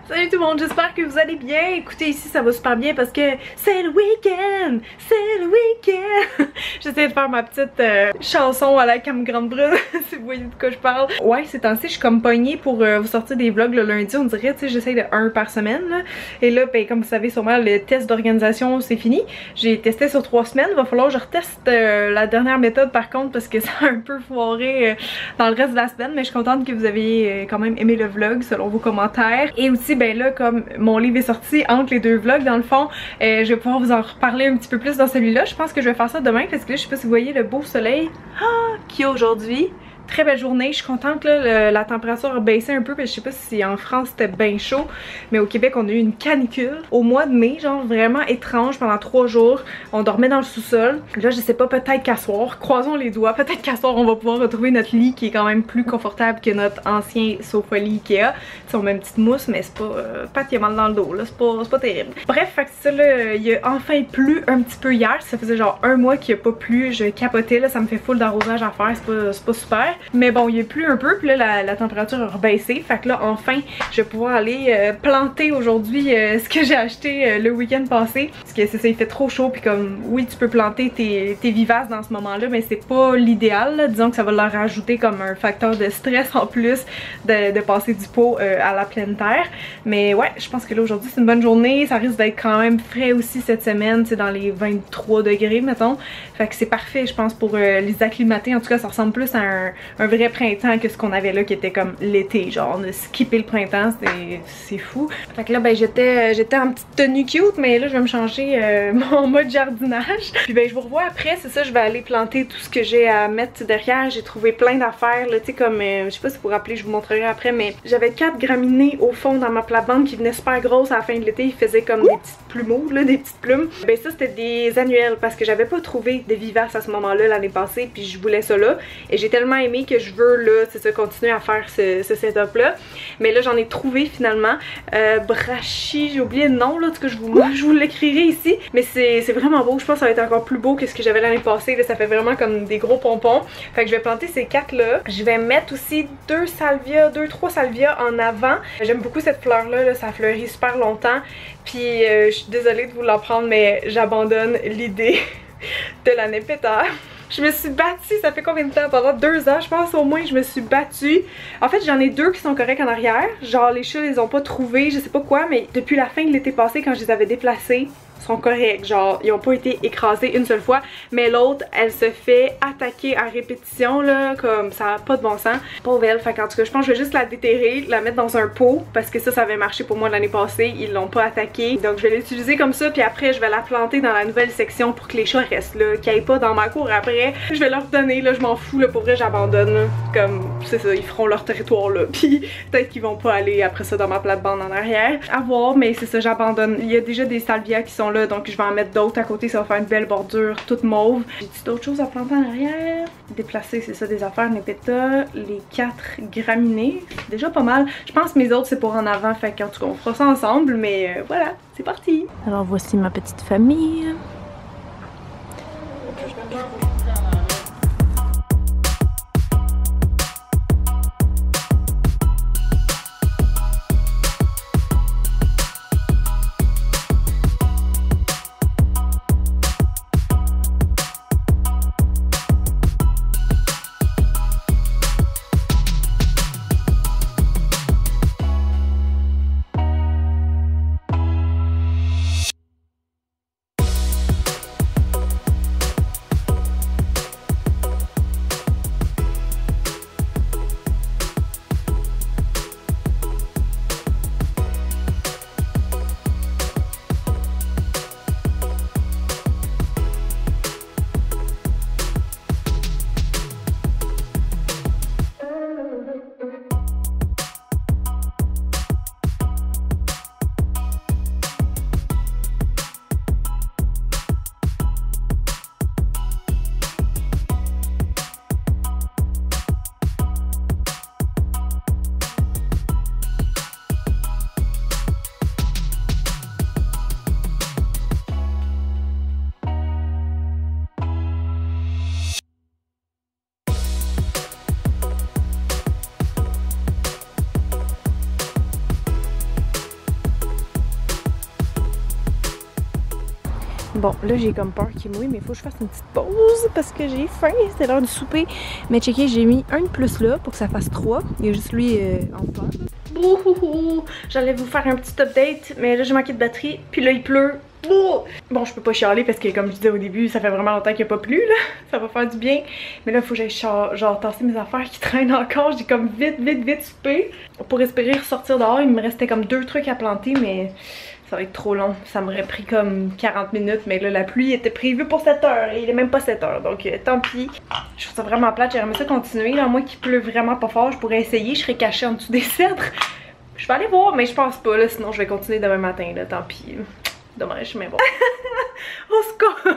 Salut tout le monde, j'espère que vous allez bien. Écoutez, ici ça va super bien parce que c'est le week-end. C'est le week-end. J'essaie de faire ma petite chanson à la Cam Grande Brune. Si vous voyez de quoi je parle. Ouais, ces temps-ci je suis comme pognée pour vous sortir des vlogs le lundi. On dirait, tu sais, j'essaie de 1 par semaine là. Et là, ben, comme vous savez sûrement, le test d'organisation c'est fini. J'ai testé sur 3 semaines. Il va falloir que je reteste la dernière méthode par contre parce que ça a un peu foiré dans le reste de la semaine. Mais je suis contente que vous avez quand même aimé le vlog selon vos commentaires. Et aussi, ben là, comme mon livre est sorti entre les deux vlogs, dans le fond, je vais pouvoir vous en reparler un petit peu plus dans celui-là. Je pense que je vais faire ça demain parce que là, je sais pas si vous voyez le beau soleil qu'il y a aujourd'hui. Très belle journée, je suis contente que là, la température a baissé un peu parce que je sais pas si en France c'était bien chaud, mais au Québec on a eu une canicule au mois de mai, genre vraiment étrange pendant 3 jours. On dormait dans le sous-sol. Là je sais pas, peut-être qu'à soir, croisons les doigts, peut-être qu'à soir on va pouvoir retrouver notre lit qui est quand même plus confortable que notre ancien sofa lit Ikea. T'sais, on met une petite mousse mais c'est pas qu'il y a mal dans le dos là, c'est pas terrible. Bref, fait que ça là, il a enfin plu un petit peu hier, ça faisait genre 1 mois qu'il a pas plu, je capotais là, ça me fait full d'arrosage à faire, c'est pas super. Mais bon, il a plu un peu, puis là la température a rebaissé. Fait que là, enfin, je vais pouvoir aller planter aujourd'hui ce que j'ai acheté le week-end passé. Parce que c'est ça, il fait trop chaud, puis comme, oui, tu peux planter tes vivaces dans ce moment-là, mais c'est pas l'idéal. Disons que ça va leur rajouter comme un facteur de stress en plus de passer du pot à la pleine terre. Mais ouais, je pense que là, aujourd'hui, c'est une bonne journée. Ça risque d'être quand même frais aussi cette semaine, c'est dans les 23 degrés, mettons. Fait que c'est parfait, je pense, pour les acclimater. En tout cas, ça ressemble plus à un vrai printemps que ce qu'on avait là qui était comme l'été, genre on a skippé le printemps, c'est fou. Fait que là ben j'étais en petite tenue cute, mais là je vais me changer mon mode jardinage. Puis ben je vous revois après, c'est ça, je vais aller planter tout ce que j'ai à mettre derrière. J'ai trouvé plein d'affaires là, tu sais comme, je sais pas si vous vous rappelez, je vous montrerai après, mais j'avais 4 graminées au fond dans ma plate-bande qui venaient super grosses à la fin de l'été, ils faisaient comme des petites plumeaux là, des petites plumes. Ben ça c'était des annuelles parce que j'avais pas trouvé de vivaces à ce moment-là l'année passée, puis je voulais ça là, et j'ai tellement aimé que je veux là, c'est ça, continuer à faire ce setup là. Mais là j'en ai trouvé finalement. Brachy, j'ai oublié le nom là, en tout cas je vous l'écrirai ici. Mais c'est vraiment beau, je pense que ça va être encore plus beau que ce que j'avais l'année passée. Là, ça fait vraiment comme des gros pompons. Fait que je vais planter ces 4 là. Je vais mettre aussi 2-3 salvias en avant. J'aime beaucoup cette fleur là, ça fleurit super longtemps. Puis je suis désolée de vous l'en prendre, mais j'abandonne l'idée de la népéta. Je me suis battue, ça fait combien de temps? Pendant 2 ans, je pense au moins, je me suis battue. En fait, j'en ai 2 qui sont corrects en arrière. Genre, les chats, ils ont pas trouvé, je sais pas quoi, mais depuis la fin de l'été passé, quand je les avais déplacés, sont corrects, genre ils ont pas été écrasés une seule fois, mais l'autre elle se fait attaquer à répétition là, comme ça a pas de bon sens. Pauvre elle, fait qu'en tout cas je pense que je vais juste la déterrer, la mettre dans un pot parce que ça avait marché pour moi l'année passée, ils l'ont pas attaqué, donc je vais l'utiliser comme ça, puis après je vais la planter dans la nouvelle section pour que les chats restent là, qu'ils aillent pas dans ma cour après. Je vais leur donner là, je m'en fous là, pour vrai j'abandonne, comme c'est ça, ils feront leur territoire là, puis peut-être qu'ils vont pas aller après ça dans ma plate-bande en arrière, à voir, mais c'est ça, j'abandonne. Il y a déjà des salvias qui sont là, donc je vais en mettre d'autres à côté, ça va faire une belle bordure toute mauve. J'ai-tu d'autres choses à planter en arrière? Déplacer, c'est ça, des affaires népéta, les 4 graminées, déjà pas mal. Je pense que mes autres c'est pour en avant, fait qu'en tout cas on fera ça ensemble, mais voilà, c'est parti! Alors voici ma petite famille. Bon, là j'ai comme peur qu'il mouille, mais il faut que je fasse une petite pause parce que j'ai faim, c'est l'heure du souper. Mais checker, j'ai mis un de plus là pour que ça fasse 3. Il y a juste lui en fleurs. Bouhouhou! J'allais vous faire un petit update, mais là j'ai manqué de batterie, puis là il pleut. Bon, je peux pas chialer parce que comme je disais au début, ça fait vraiment longtemps qu'il n'y a pas plu là. Ça va faire du bien. Mais là, il faut que j'aille genre tasser mes affaires qui traînent encore. J'ai comme vite soupé. Pour espérer ressortir dehors, il me restait comme 2 trucs à planter, mais ça va être trop long. Ça m'aurait pris comme 40 minutes, mais là, la pluie était prévue pour 7 heures et il est même pas 7 heures. Donc tant pis. Je trouve ça vraiment plate. J'aimerais ça continuer. Là, moi qui pleut vraiment pas fort, je pourrais essayer. Je serais cachée en dessous des cèdres. Je vais aller voir, mais je pense pas là. Sinon, je vais continuer demain matin. Là, tant pis. Dommage, mais bon. Au secours!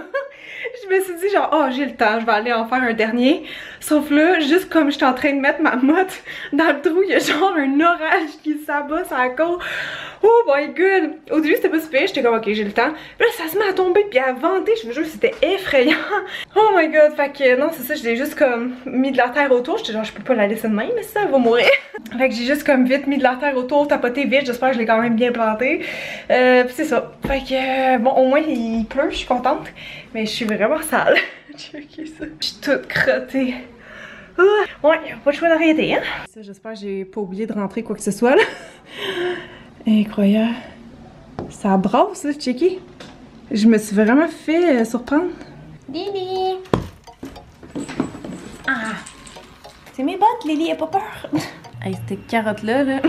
Je me suis dit genre, oh j'ai le temps, je vais aller en faire un dernier. Sauf là, juste comme j'étais en train de mettre ma motte dans le trou, il y a genre un orage qui s'abat sur la côte. Oh my god! Au début c'était pas super, j'étais comme ok j'ai le temps. Puis là ça se met à tomber puis à vanter, je me jure c'était effrayant. Oh my god, fait que non c'est ça, j'ai juste comme mis de la terre autour. J'étais genre je peux pas la laisser de même mais ça elle va mourir. Fait que j'ai juste comme vite mis de la terre autour, tapoté vite, j'espère que je l'ai quand même bien planté. Puis c'est ça. Fait que bon au moins il pleut, je suis contente. Mais je suis vraiment sale. Checkez ça. Je suis toute crottée. Ouais, pas le choix d'arrêter, hein. Ça, j'espère que j'ai pas oublié de rentrer quoi que ce soit, là. Incroyable. Ça brasse, là, checker. Je me suis vraiment fait surprendre. Lily! Ah! C'est mes bottes, Lily, elle a pas peur. Hey, cette carotte-là, là,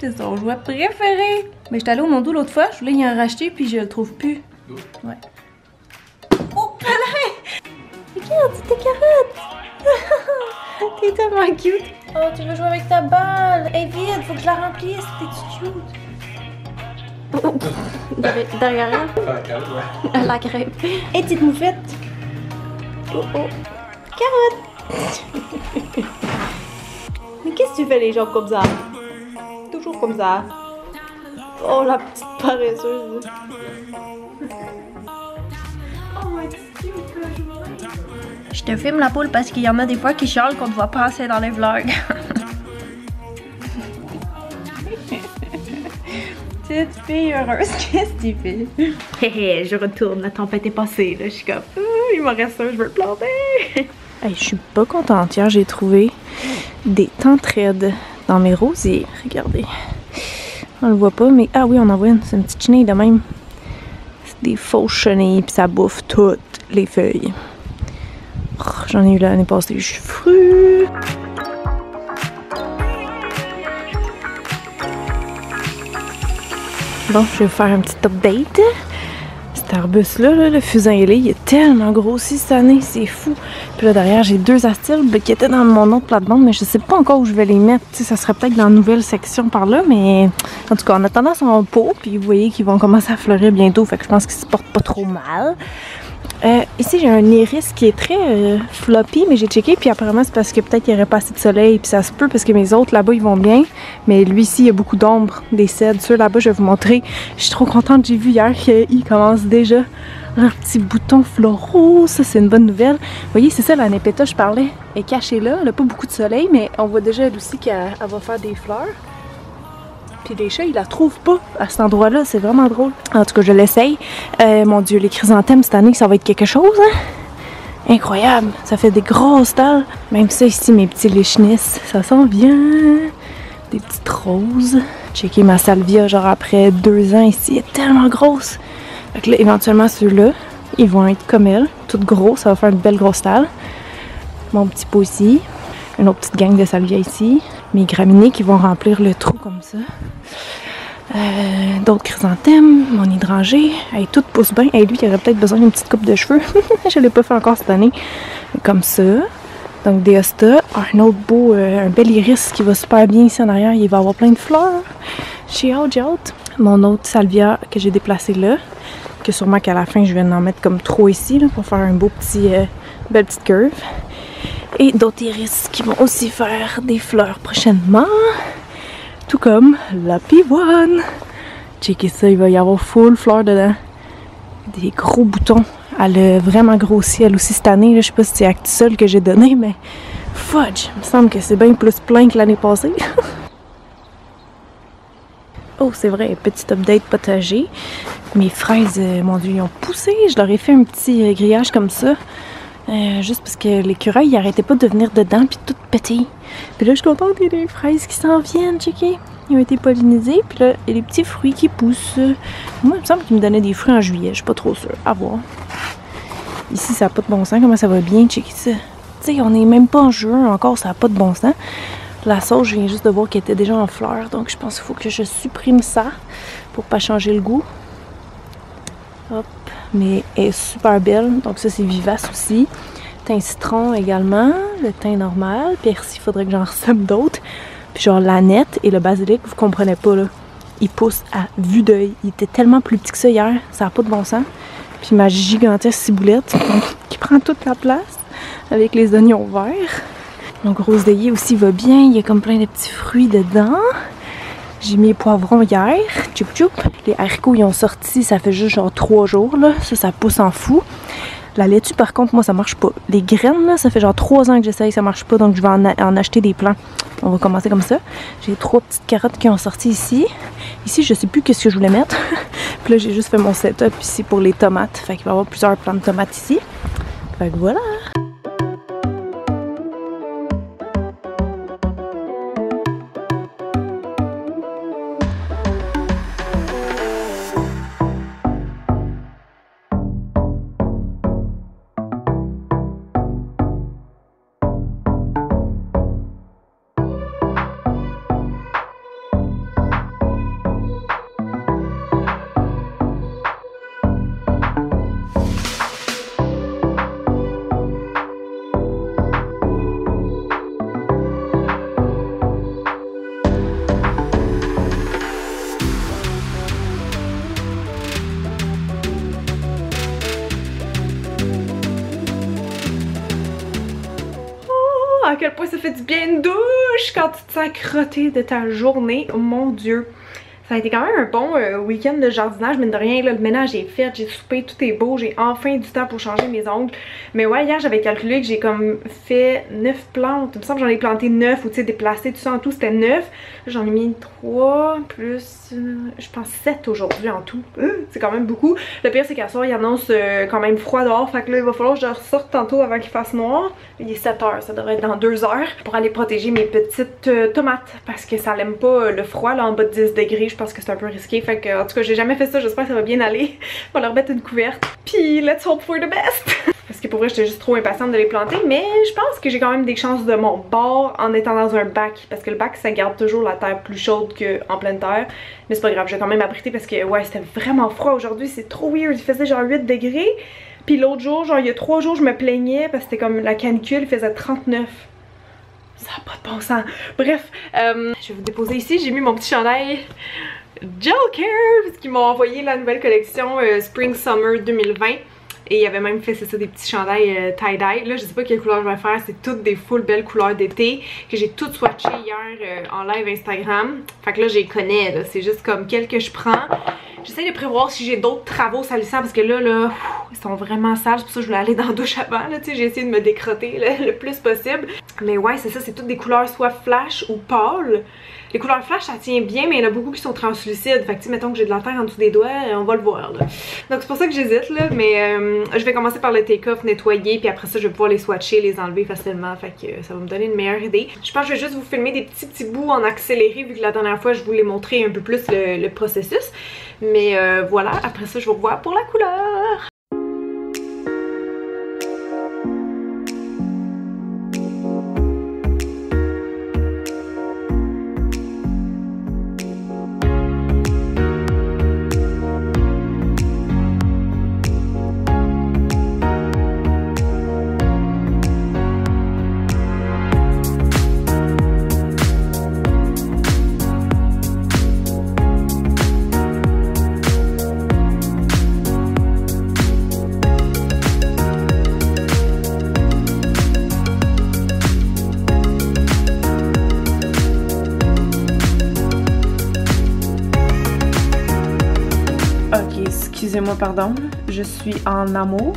c'est son jouet préféré. Mais j'étais allée au Mondo l'autre fois, je voulais y en racheter, puis je le trouve plus. Ouais. Oh, regarde, c'est ta carotte! T'es tellement cute! Oh, tu veux jouer avec ta balle? Elle est vide, faut que je la remplisse, t'es-tu cute? Derrière elle? La crêpe, ouais. La crêpe. Et petite moufette! Oh oh! Carotte! Mais qu'est-ce que tu fais les jambes comme ça? Toujours comme ça. Oh, la petite paresseuse! Je te filme la poule parce qu'il y en a des fois qui chialent qu'on te voit passer dans les vlogs. Petite fille heureuse, qu'est-ce que tu fais? Hé je retourne, la tempête est passée, là, je suis comme, il m'en reste un, je veux le planter. Hey, je suis pas contente, hier j'ai trouvé des tantraides dans mes rosiers, regardez. On le voit pas, mais ah oui, on en voit une, c'est une petite chenille de même. C'est des fausses chenilles, puis ça bouffe toutes les feuilles. Oh, j'en ai eu l'année passée, je suis frue. Bon, je vais vous faire un petit update. Cet arbuste-là, le fusain ailé, il est tellement grossi cette année, c'est fou. Puis là derrière, j'ai 2 astilbes qui étaient dans mon autre plate-bande, mais je sais pas encore où je vais les mettre. Tu sais, ça serait peut-être dans la nouvelle section par là, mais en tout cas, en attendant, ils sont en pot, puis vous voyez qu'ils vont commencer à fleurir bientôt, fait que je pense qu'ils se portent pas trop mal. Ici j'ai un iris qui est très floppy, mais j'ai checké puis apparemment c'est parce que peut-être qu'il n'y aurait pas assez de soleil puis ça se peut parce que mes autres là-bas ils vont bien, mais lui ici il y a beaucoup d'ombre, des cèdres. Ceux là-bas je vais vous montrer. Je suis trop contente, j'ai vu hier qu'ils commencent déjà leurs petits boutons floraux, ça c'est une bonne nouvelle. Vous voyez c'est ça la Nepeta je parlais, elle est cachée là, elle n'a pas beaucoup de soleil mais on voit déjà elle aussi qu'elle va faire des fleurs. Puis les chats, ils la trouvent pas à cet endroit-là, c'est vraiment drôle. En tout cas, je l'essaye. Mon Dieu, les chrysanthèmes cette année, ça va être quelque chose, hein? Incroyable, ça fait des grosses dalles. Même ça ici, mes petits lichnis, ça sent bien. Des petites roses. Checker ma salvia, genre après 2 ans ici, elle est tellement grosse. Fait que là, éventuellement, ceux-là, ils vont être comme elle, toutes grosses, ça va faire une belle grosse dalle. Mon petit pot ici. Une autre petite gang de salvia ici. Mes graminées qui vont remplir le trou comme ça. D'autres chrysanthèmes, mon hydrangée. Hey, tout pousse bien. Hey, lui, il aurait peut-être besoin d'une petite coupe de cheveux. Je ne l'ai pas fait encore cette année. Comme ça. Donc des hostas. Un autre beau, un bel iris qui va super bien ici en arrière. Il va avoir plein de fleurs. J'ai hâte. Mon autre salvia que j'ai déplacé là. Que sûrement qu'à la fin, je vais en mettre comme 3 ici là, pour faire un beau petit, belle petite curve. Et d'autres iris qui vont aussi faire des fleurs prochainement. Tout comme la pivoine. Checkez ça, il va y avoir full fleurs dedans. Des gros boutons. Elle a vraiment grossi elle aussi cette année. Là, je sais pas si c'est Actisol que j'ai donné, mais fudge, il me semble que c'est bien plus plein que l'année passée. Oh, c'est vrai, petit update potager. Mes fraises, mon Dieu, ils ont poussé. Je leur ai fait un petit grillage comme ça. Juste parce que l'écureuil, il arrêtait pas de venir dedans puis tout péter. Puis là, je suis contente, il y a des fraises qui s'en viennent, checker. Ils ont été pollinisés, puis là, il y a des petits fruits qui poussent. Moi, il me semble qu'ils me donnaient des fruits en juillet, je suis pas trop sûre. À voir. Ici, ça n'a pas de bon sens, comment ça va bien, checker ça. Tu sais, on n'est même pas en juin encore, ça n'a pas de bon sens. La sauge, je viens juste de voir qu'elle était déjà en fleurs, donc je pense qu'il faut que je supprime ça pour pas changer le goût. Hop, mais elle est super belle, donc ça c'est vivace aussi. Thym citron également, le thym normal, persil, il faudrait que j'en ressème d'autres. Puis genre l'aneth et le basilic, vous comprenez pas là, ils poussent à vue d'œil. Il était tellement plus petit que ça hier, ça n'a pas de bon sens. Puis ma gigantesque ciboulette qui prend toute la place avec les oignons verts. Donc rose d'œillet aussi va bien, il y a comme plein de petits fruits dedans. J'ai mis les poivrons hier, tchoup tchoup. Les haricots ils ont sorti, ça fait juste genre 3 jours là, ça pousse en fou. La laitue par contre moi ça marche pas. Les graines là, ça fait genre 3 ans que j'essaye, ça marche pas, donc je vais en acheter des plants. On va commencer comme ça. J'ai 3 petites carottes qui ont sorti ici. Ici je sais plus qu'est-ce que je voulais mettre. Puis là j'ai juste fait mon setup ici pour les tomates. Fait qu'il va y avoir plusieurs plants de tomates ici. Fait que voilà. À quel point ça fait du bien une douche quand tu te sens crotté de ta journée, mon Dieu. Ça a été quand même un bon week-end de jardinage, mine de rien, là, le ménage est fait, j'ai soupé, tout est beau, j'ai enfin du temps pour changer mes ongles. Mais ouais, hier j'avais calculé que j'ai comme fait 9 plantes, il me semble que j'en ai planté 9 ou tu sais déplacé, tout ça en tout c'était 9. J'en ai mis 3 plus, je pense 7 aujourd'hui en tout. C'est quand même beaucoup. Le pire c'est qu'à soir il annonce quand même froid dehors, fait que là il va falloir que je ressorte tantôt avant qu'il fasse noir. Il est 7 h, ça devrait être dans 2 heures pour aller protéger mes petites tomates parce que ça l'aime pas le froid là en bas de 10 degrés. Je pense que c'est un peu risqué, fait que en tout cas j'ai jamais fait ça, j'espère que ça va bien aller. On va leur mettre une couverte, puis let's hope for the best. Parce que pour vrai j'étais juste trop impatiente de les planter, mais je pense que j'ai quand même des chances de mon bord en étant dans un bac, parce que le bac ça garde toujours la terre plus chaude qu'en pleine terre. Mais c'est pas grave, je vais quand même abriter parce que ouais c'était vraiment froid aujourd'hui, c'est trop weird, il faisait genre 8 degrés. Puis l'autre jour, genre il y a 3 jours je me plaignais parce que c'était comme la canicule, il faisait 39. Ça n'a pas de bon sens. Bref, je vais vous déposer ici, j'ai mis mon petit chandail Joker parce qu'ils m'ont envoyé la nouvelle collection Spring Summer 2020 et il avait même fait c'est ça des petits chandails tie-dye. Là je sais pas quelle couleur je vais faire, c'est toutes des full belles couleurs d'été que j'ai toutes swatchées hier en live Instagram. Fait que là je les connais, c'est juste comme quelles que je prends. J'essaie de prévoir si j'ai d'autres travaux salissants parce que là, ils sont vraiment sales. C'est pour ça que je voulais aller dans la douche avant. J'ai essayé de me décrotter le plus possible. Mais ouais, c'est ça, c'est toutes des couleurs soit flash ou pâle. Les couleurs flash, ça tient bien, mais il y en a beaucoup qui sont translucides. Fait que mettons que j'ai de la terre en dessous des doigts, on va le voir là. Donc c'est pour ça que j'hésite là, mais je vais commencer par le take-off, nettoyer, puis après ça je vais pouvoir les swatcher, les enlever facilement. Fait que ça va me donner une meilleure idée. Je pense que je vais juste vous filmer des petits bouts en accéléré, vu que la dernière fois je voulais montrer un peu plus le processus. Mais voilà, après ça je vous revois pour la couleur. Excusez-moi, pardon, je suis en amour.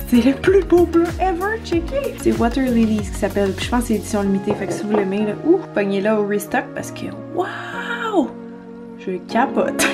C'est le plus beau bleu ever, checké! C'est Water Lilies qui s'appelle, puis je pense que c'est édition limitée, fait que si vous l'aimez, là, pognez-la au restock parce que, waouh! Je capote.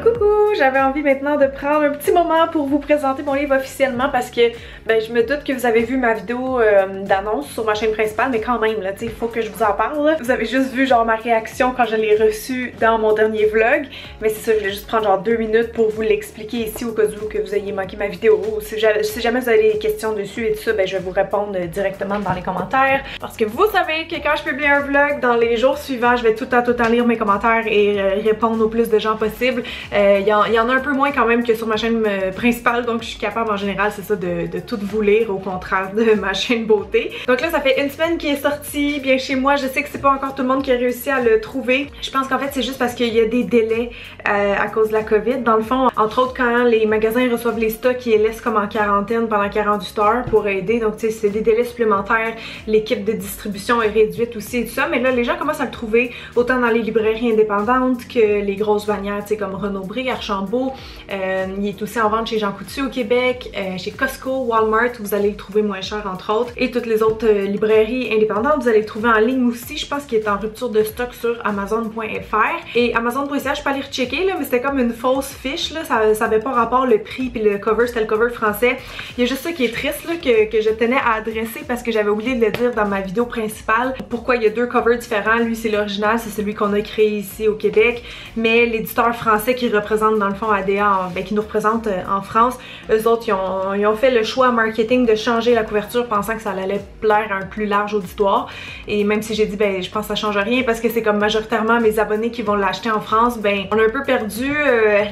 Coucou, j'avais envie maintenant de prendre un petit moment pour vous présenter mon livre officiellement parce que je me doute que vous avez vu ma vidéo d'annonce sur ma chaîne principale, mais quand même là, tu sais, il faut que je vous en parle là. Vous avez juste vu genre ma réaction quand je l'ai reçu dans mon dernier vlog, mais c'est ça, je voulais juste prendre genre 2 minutes pour vous l'expliquer ici au cas où que vous ayez manqué ma vidéo. Si jamais vous avez des questions dessus et tout ça, je vais vous répondre directement dans les commentaires parce que vous savez que quand je publie un vlog, dans les jours suivants, je vais tout le temps lire mes commentaires et répondre au plus de gens possible. Il y en a un peu moins quand même que sur ma chaîne principale, donc je suis capable en général, c'est ça, de tout vous lire, au contraire de ma chaîne beauté. Donc là, ça fait une semaine qu'il est sorti, bien chez moi. Je sais que c'est pas encore tout le monde qui a réussi à le trouver. Je pense qu'en fait, c'est juste parce qu'il y a des délais à cause de la COVID. Dans le fond, entre autres, quand les magasins reçoivent les stocks, ils les laissent comme en quarantaine pendant 48 heures pour aider. Donc tu sais, c'est des délais supplémentaires. L'équipe de distribution est réduite aussi et tout ça. Mais là, les gens commencent à le trouver autant dans les librairies indépendantes que les grosses bannières, tu sais, comme Renaud-Bré, Archambault. Il est aussi en vente chez Jean Coutu au Québec, chez Costco, Walmart, vous allez le trouver moins cher entre autres. Et toutes les autres librairies indépendantes, vous allez le trouver en ligne aussi. Je pense qu'il est en rupture de stock sur Amazon.fr. Et Amazon.ca, je peux aller rechecker là, mais c'était comme une fausse fiche là, ça avait pas rapport le prix puis le cover, c'était le cover français. Il y a juste ça qui est triste là, que je tenais à adresser parce que j'avais oublié de le dire dans ma vidéo principale. Pourquoi il y a 2 covers différents, lui c'est l'original, c'est celui qu'on a créé ici au Québec, mais l'éditeur français qui représente dans le fond ADA, qui nous représente en France, eux autres ils ont fait le choix marketing de changer la couverture pensant que ça allait plaire à un plus large auditoire. Et même si j'ai dit je pense que ça change rien parce que c'est comme majoritairement mes abonnés qui vont l'acheter en France, on a un peu perdu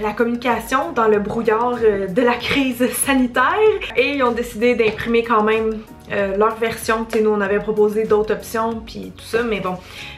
la communication dans le brouillard de la crise sanitaire et ils ont décidé d'imprimer quand même leur version. Tu sais, nous on avait proposé d'autres options puis tout ça, mais bon.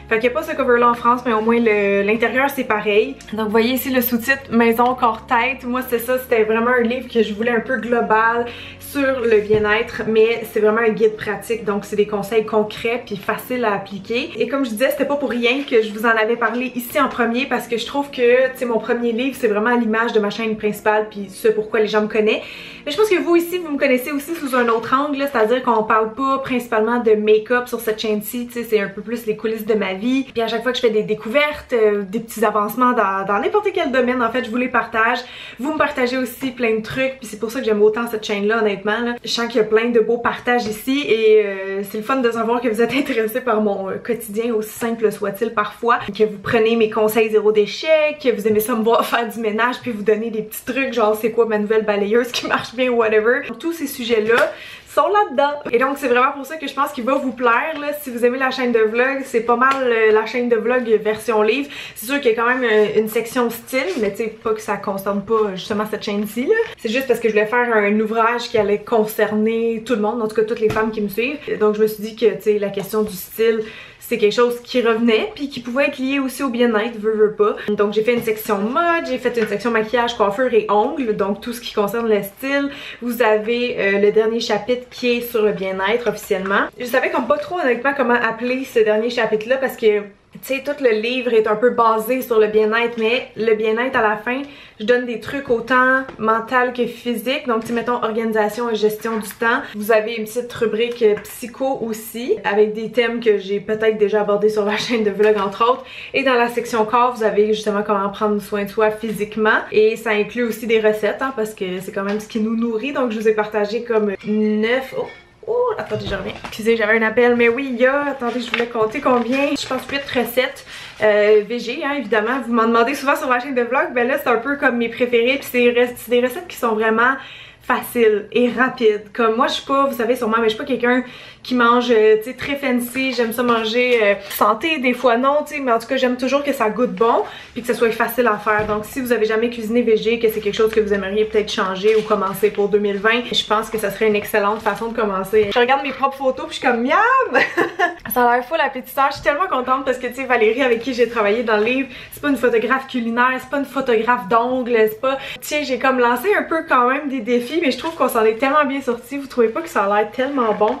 Fait qu'il n'y a pas ce cover là en France, mais au moins l'intérieur c'est pareil. Donc vous voyez ici le sous-titre Maison, corps, tête. Moi c'est ça, c'était vraiment un livre que je voulais un peu global sur le bien-être, mais c'est vraiment un guide pratique, donc c'est des conseils concrets puis faciles à appliquer. Et comme je disais, c'était pas pour rien que je vous en avais parlé ici en premier parce que je trouve que, tu sais, mon premier livre c'est vraiment à l'image de ma chaîne principale puis ce pourquoi les gens me connaissent. Mais je pense que vous ici, vous me connaissez aussi sous un autre angle, c'est-à-dire qu'on parle pas principalement de make-up sur cette chaîne-ci, tu sais, c'est un peu plus les coulisses de ma vie. Puis à chaque fois que je fais des découvertes, des petits avancements dans n'importe quel domaine, en fait, je vous les partage. Vous me partagez aussi plein de trucs, puis c'est pour ça que j'aime autant cette chaîne-là, honnêtement. Là. Je sens qu'il y a plein de beaux partages ici et c'est le fun de savoir que vous êtes intéressés par mon quotidien, aussi simple soit-il parfois, que vous prenez mes conseils zéro déchet, que vous aimez ça me voir faire du ménage puis vous donner des petits trucs genre c'est quoi ma nouvelle balayeuse qui marche bien ou whatever. Tous ces sujets-là sont là-dedans. Et donc c'est vraiment pour ça que je pense qu'il va vous plaire là. Si vous aimez la chaîne de vlog, c'est pas mal la chaîne de vlog version livre. C'est sûr qu'il y a quand même une section style, mais tu sais, pas que ça concerne pas justement cette chaîne-ci là. C'est juste parce que je voulais faire un ouvrage qui allait concerner tout le monde, en tout cas toutes les femmes qui me suivent. Donc je me suis dit que tu sais, la question du style, c'est quelque chose qui revenait puis qui pouvait être lié aussi au bien-être, veux pas. Donc j'ai fait une section mode, j'ai fait une section maquillage, coiffure et ongles, donc tout ce qui concerne le style. Vous avez le dernier chapitre qui est sur le bien-être officiellement. Je savais comme pas trop honnêtement comment appeler ce dernier chapitre là parce que tu sais, tout le livre est un peu basé sur le bien-être, mais le bien-être à la fin, je donne des trucs autant mental que physique. Donc, tu sais, mettons organisation et gestion du temps. Vous avez une petite rubrique psycho aussi, avec des thèmes que j'ai peut-être déjà abordés sur la chaîne de vlog entre autres. Et dans la section corps, vous avez justement comment prendre soin de soi physiquement. Et ça inclut aussi des recettes, hein, parce que c'est quand même ce qui nous nourrit. Donc, je vous ai partagé comme 9... Oh, attendez, je reviens. Excusez, j'avais un appel, mais oui, il y a, attendez, je voulais compter combien, je pense 8 recettes VG, hein, évidemment. Vous m'en demandez souvent sur ma chaîne de vlog, ben là, c'est un peu comme mes préférés, puis c'est des recettes qui sont vraiment faciles et rapides. Comme moi, je suis pas, vous savez sûrement, mais je suis pas quelqu'un qui mange, tu sais, très fancy. J'aime ça manger santé, des fois non, tu sais, mais en tout cas, j'aime toujours que ça goûte bon puis que ça soit facile à faire. Donc, si vous avez jamais cuisiné végé, que c'est quelque chose que vous aimeriez peut-être changer ou commencer pour 2020, je pense que ça serait une excellente façon de commencer. Je regarde mes propres photos puis je suis comme miam! Ça a l'air full appétissant. Je suis tellement contente parce que, tu sais, Valérie, avec qui j'ai travaillé dans le livre, c'est pas une photographe culinaire, c'est pas une photographe d'ongles, c'est pas... Tiens, j'ai comme lancé un peu quand même des défis, mais je trouve qu'on s'en est tellement bien sorti. Vous trouvez pas que ça a l'air tellement bon?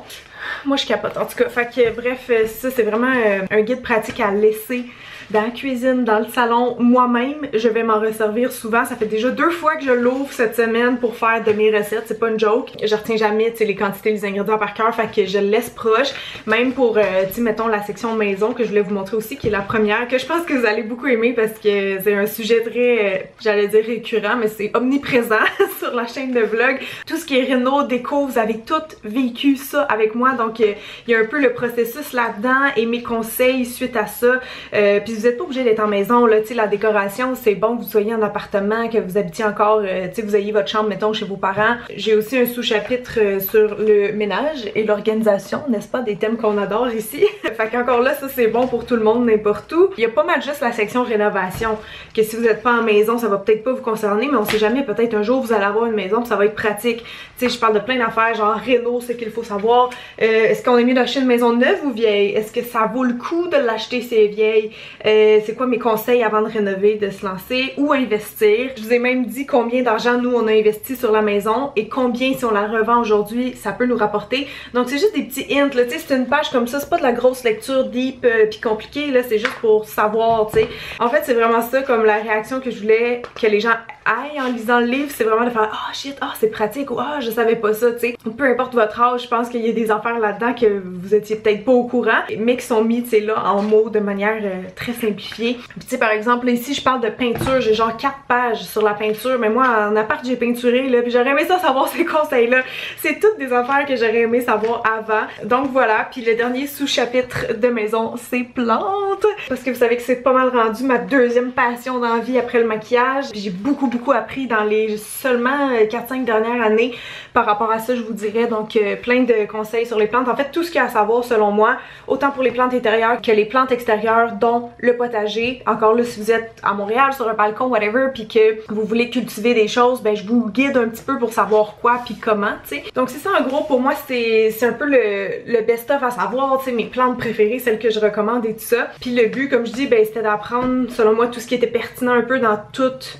Moi je capote en tout cas. Fait que bref, ça c'est vraiment un guide pratique à laisser dans la cuisine, dans le salon. Moi-même, je vais m'en resservir souvent. Ça fait déjà 2 fois que je l'ouvre cette semaine pour faire de mes recettes. C'est pas une joke. Je retiens jamais, tu sais, les quantités, les ingrédients par cœur. Fait que je le laisse proche. Même pour, tu sais, mettons la section maison que je voulais vous montrer aussi, qui est la première, que je pense que vous allez beaucoup aimer parce que c'est un sujet très, j'allais dire récurrent, mais c'est omniprésent sur la chaîne de vlog. Tout ce qui est réno, déco, vous avez tout vécu ça avec moi. Donc, il y a un peu le processus là-dedans et mes conseils suite à ça. Puis vous n'êtes pas obligé d'être en maison, là, tu sais, la décoration, c'est bon que vous soyez en appartement, que vous habitiez encore, tu sais, vous ayez votre chambre, mettons, chez vos parents. J'ai aussi un sous-chapitre sur le ménage et l'organisation, n'est-ce pas, des thèmes qu'on adore ici. Fait qu'encore là, ça c'est bon pour tout le monde, n'importe où. Il y a pas mal juste la section rénovation, que si vous n'êtes pas en maison, ça va peut-être pas vous concerner, mais on sait jamais, peut-être un jour vous allez avoir une maison puis ça va être pratique. Tu sais, je parle de plein d'affaires, genre réno, c'est qu'il faut savoir. Est-ce qu'on est mieux d'acheter une maison neuve ou vieille? Est-ce que ça vaut le coup de l'acheter si elle est vieille? C'est quoi mes conseils avant de rénover, de se lancer ou investir? Je vous ai même dit combien d'argent nous on a investi sur la maison et combien si on la revend aujourd'hui ça peut nous rapporter. Donc c'est juste des petits hints là, tu sais, c'est une page comme ça, c'est pas de la grosse lecture deep puis compliquée là, c'est juste pour savoir, tu sais. En fait c'est vraiment ça comme la réaction que je voulais que les gens aillent en lisant le livre, c'est vraiment de faire ah shit, ah c'est pratique ou ah je savais pas ça, tu sais. Peu importe votre âge, je pense qu'il y a des affaires là-dedans que vous étiez peut-être pas au courant mais qui sont mis, tu sais, là en mots de manière très simplifiée. Puis tu sais par exemple là, ici je parle de peinture, j'ai genre 4 pages sur la peinture, mais moi en appart j'ai peinturé là, puis j'aurais aimé ça savoir ces conseils là. C'est toutes des affaires que j'aurais aimé savoir avant. Donc voilà, puis le dernier sous-chapitre de maison, c'est plantes. Parce que vous savez que c'est pas mal rendu ma deuxième passion dans la vie après le maquillage. J'ai beaucoup appris dans les seulement 4-5 dernières années par rapport à ça, je vous dirais. Donc plein de conseils sur les plantes. En fait, tout ce qu'il y a à savoir selon moi, autant pour les plantes intérieures que les plantes extérieures, dont le potager. Encore là, si vous êtes à Montréal, sur un balcon, whatever, puis que vous voulez cultiver des choses, ben je vous guide un petit peu pour savoir quoi puis comment, tu sais. Donc c'est ça en gros, pour moi c'est un peu le best-of à savoir, tu sais, mes plantes préférées, celles que je recommande et tout ça. Puis le but, comme je dis, ben c'était d'apprendre selon moi tout ce qui était pertinent un peu dans toutes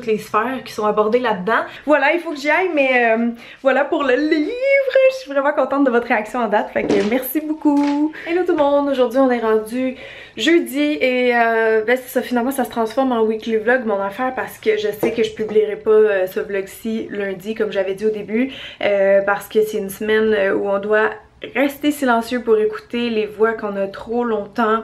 les sphères qui sont abordées là-dedans. Voilà, il faut que j'y aille, mais voilà pour le livre. Je suis vraiment contente de votre réaction en date, fait que merci beaucoup. Hello tout le monde, aujourd'hui on est rendu jeudi et ben c'est ça, finalement ça se transforme en weekly vlog mon affaire parce que je sais que je publierai pas ce vlog-ci lundi comme j'avais dit au début parce que c'est une semaine où on doit rester silencieux pour écouter les voix qu'on a trop longtemps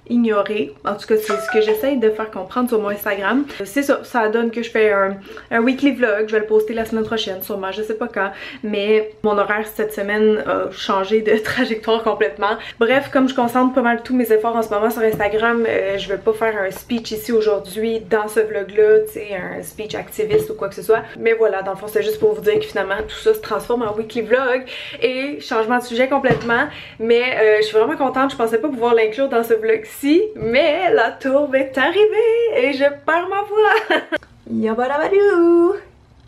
ignorer. En tout cas, c'est ce que j'essaye de faire comprendre sur mon Instagram. C'est ça, ça donne que je fais un weekly vlog. Je vais le poster la semaine prochaine, sûrement, je sais pas quand. Mais mon horaire cette semaine a changé de trajectoire complètement. Bref, comme je concentre pas mal tous mes efforts en ce moment sur Instagram, je vais pas faire un speech ici aujourd'hui dans ce vlog-là, tu sais, un speech activiste ou quoi que ce soit. Mais voilà, dans le fond, c'est juste pour vous dire que finalement, tout ça se transforme en weekly vlog. Et changement de sujet complètement. Mais je suis vraiment contente, je pensais pas pouvoir l'inclure dans ce vlog mais la tourbe est arrivée et je perds ma voix. Yabadabadou!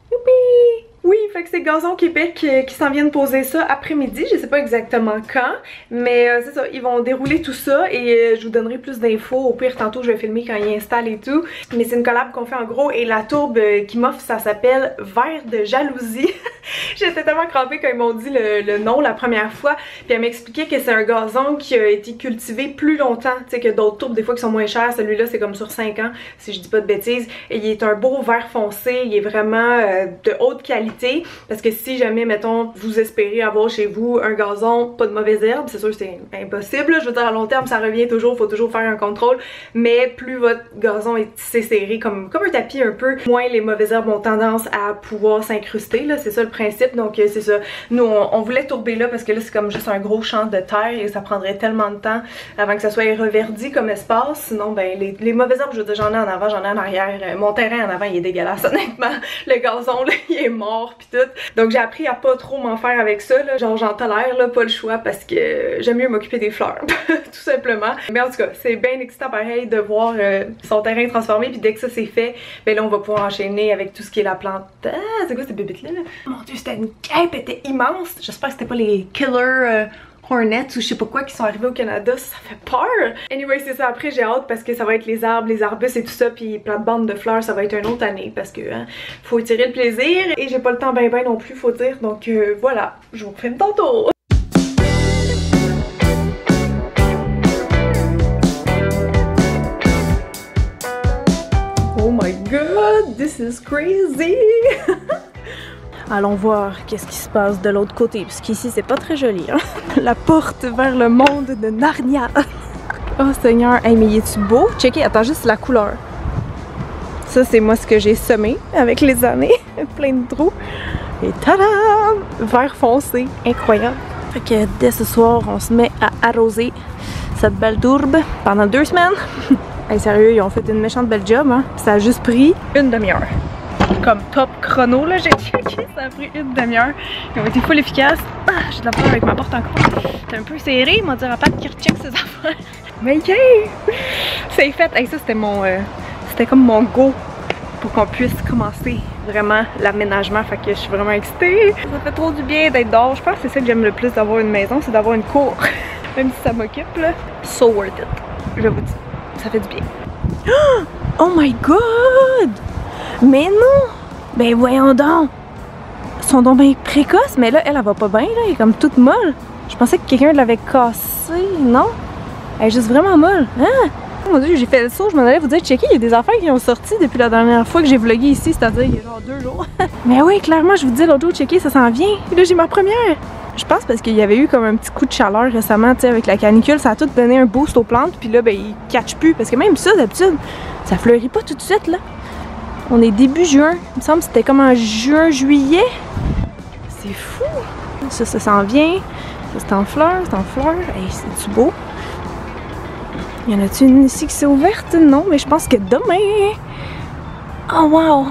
Youpi! Oui, fait que c'est Gazon Québec qui s'en viennent poser ça après-midi, je sais pas exactement quand, mais c'est ça, ils vont dérouler tout ça et je vous donnerai plus d'infos. Au pire, tantôt je vais filmer quand ils installent et tout, mais c'est une collab qu'on fait en gros et la tourbe qui m'offre, ça s'appelle Verre de jalousie. J'étais tellement crampée quand ils m'ont dit le nom la première fois, puis elle m'expliquait que c'est un gazon qui a été cultivé plus longtemps, tu sais, que d'autres tourbes des fois qui sont moins chères. Celui-là c'est comme sur 5 ans, si je dis pas de bêtises, et il est un beau vert foncé, il est vraiment de haute qualité. Parce que si jamais, mettons, vous espérez avoir chez vous un gazon, pas de mauvaises herbes, c'est sûr que c'est impossible, je veux dire à long terme ça revient toujours, faut toujours faire un contrôle, mais plus votre gazon est tissé serré comme un tapis un peu, moins les mauvaises herbes ont tendance à pouvoir s'incruster, là, c'est ça le principe. Donc c'est ça, nous on voulait tourber là parce que là c'est comme juste un gros champ de terre et ça prendrait tellement de temps avant que ça soit reverdi comme espace, sinon ben les mauvaises herbes, je veux dire, j'en ai en avant, j'en ai en arrière, mon terrain en avant il est dégueulasse honnêtement, le gazon là il est mort pis tout. Donc j'ai appris à pas trop m'en faire avec ça là, genre j'en tolère là, pas le choix parce que j'aime mieux m'occuper des fleurs tout simplement. Mais en tout cas, c'est bien excitant pareil de voir son terrain transformé, puis dès que ça c'est fait, ben là on va pouvoir enchaîner avec tout ce qui est la plante. Ah, c'est quoi cette bébite là? Mon dieu, c'était une cape, elle était immense. J'espère que c'était pas les killer Hornets ou je sais pas quoi qui sont arrivés au Canada, ça fait peur. Anyway, c'est ça, après j'ai hâte parce que ça va être les arbres, les arbustes et tout ça, puis plate-bande de fleurs, ça va être une autre année parce que faut tirer le plaisir et j'ai pas le temps ben non plus, faut dire. Donc voilà, je vous refilme tantôt. This is crazy! Allons voir qu'est-ce qui se passe de l'autre côté, parce qu'ici c'est pas très joli, hein? La porte vers le monde de Narnia! Oh Seigneur, hey, mais est-tu beau? Checkez, attends juste la couleur. Ça c'est moi ce que j'ai semé avec les années, plein de trous. Et tadam! Vert foncé, incroyable. Fait que dès ce soir, on se met à arroser cette belle tourbe pendant 2 semaines. Hey, sérieux, ils ont fait une méchante belle job, hein? Ça a juste pris une demi-heure. Comme top chrono, là, j'ai checké, ça a pris une demi-heure. Ils ont été full efficaces. Ah, j'ai de la peur avec ma porte encore. C'est un peu serré, m'a dit à Pat qu'il recheck ses affaires. Mais yeah! C'est fait. Hey, ça, c'était mon... c'était comme mon go pour qu'on puisse commencer vraiment l'aménagement. Fait que je suis vraiment excitée. Ça fait trop du bien d'être dehors. Je pense que c'est ça que j'aime le plus d'avoir une maison, c'est d'avoir une cour. Même si ça m'occupe, là. So worth it. Je vous dis. Ça fait du bien. Oh my god! Mais non! Ben voyons donc! Ils sont donc bien précoces, mais là, elle va pas bien, là. Elle est comme toute molle. Je pensais que quelqu'un l'avait cassée, non? Elle est juste vraiment molle. Hein? Oh mon dieu, j'ai fait le saut, je m'en allais vous dire, checker, il y a des affaires qui ont sorti depuis la dernière fois que j'ai vlogué ici, c'est-à-dire il y a genre 2 jours. Mais oui, clairement, je vous dis l'autre jour, checker, ça s'en vient. Et là, j'ai ma première! Je pense parce qu'il y avait eu comme un petit coup de chaleur récemment, tu sais, avec la canicule, ça a tout donné un boost aux plantes, puis là, ben, ils catchent plus. Parce que même ça, d'habitude, ça fleurit pas tout de suite, là. On est début juin, il me semble que c'était comme en juin, juillet. C'est fou! Ça s'en vient. Ça, c'est en fleurs, c'est en fleurs. Hey, c'est-tu beau? Y en a-tu une ici qui s'est ouverte? Non, mais je pense que demain... Oh wow!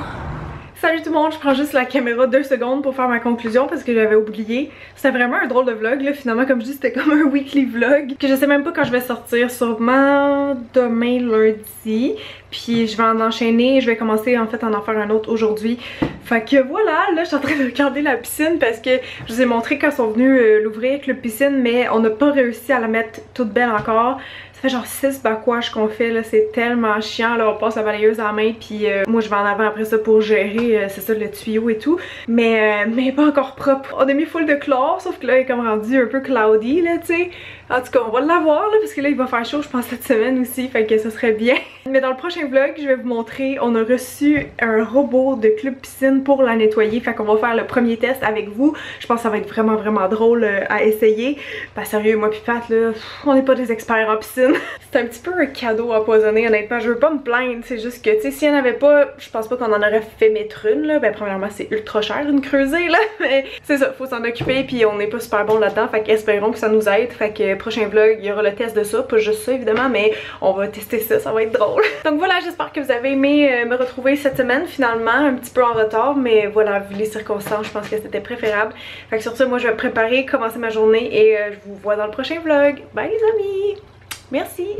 Salut tout le monde, je prends juste la caméra 2 secondes pour faire ma conclusion parce que j'avais oublié. C'était vraiment un drôle de vlog là, finalement comme je dis c'était comme un weekly vlog que je sais même pas quand je vais sortir, sûrement demain lundi. Puis je vais en enchaîner, je vais commencer en fait à en faire un autre aujourd'hui. Fait que voilà, là je suis en train de regarder la piscine parce que je vous ai montré quand ils sont venus l'ouvrir, Club Piscine, mais on n'a pas réussi à la mettre toute belle encore. Ça fait genre 6 backwash qu'on fait là, c'est tellement chiant là, on passe la balayeuse à la main puis moi je vais en avant après ça pour gérer, c'est ça le tuyau et tout. Mais pas encore propre. On a mis full de chlore, sauf que là il est comme rendu un peu cloudy là tu sais. En tout cas on va l'avoir là parce que là il va faire chaud je pense cette semaine aussi, fait que ça serait bien. Mais dans le prochain vlog je vais vous montrer, on a reçu un robot de Club Piscine pour la nettoyer, fait qu'on va faire le premier test avec vous. Je pense que ça va être vraiment drôle à essayer. Bah sérieux moi pis Pat là, on n'est pas des experts en piscine. C'est un petit peu un cadeau empoisonné honnêtement, je veux pas me plaindre, c'est juste que tu sais s'il y en avait pas, je pense pas qu'on en aurait fait mettre une là, ben premièrement c'est ultra cher une creusée là, mais c'est ça, faut s'en occuper puis on n'est pas super bon là-dedans, fait qu'espérons que ça nous aide, fait que prochain vlog il y aura le test de ça, pas juste ça évidemment, mais on va tester ça, ça va être drôle. Donc voilà, j'espère que vous avez aimé me retrouver cette semaine finalement, un petit peu en retard, mais voilà, vu les circonstances, je pense que c'était préférable. Fait que sur ça, moi je vais préparer, commencer ma journée et je vous vois dans le prochain vlog. Bye les amis! Merci!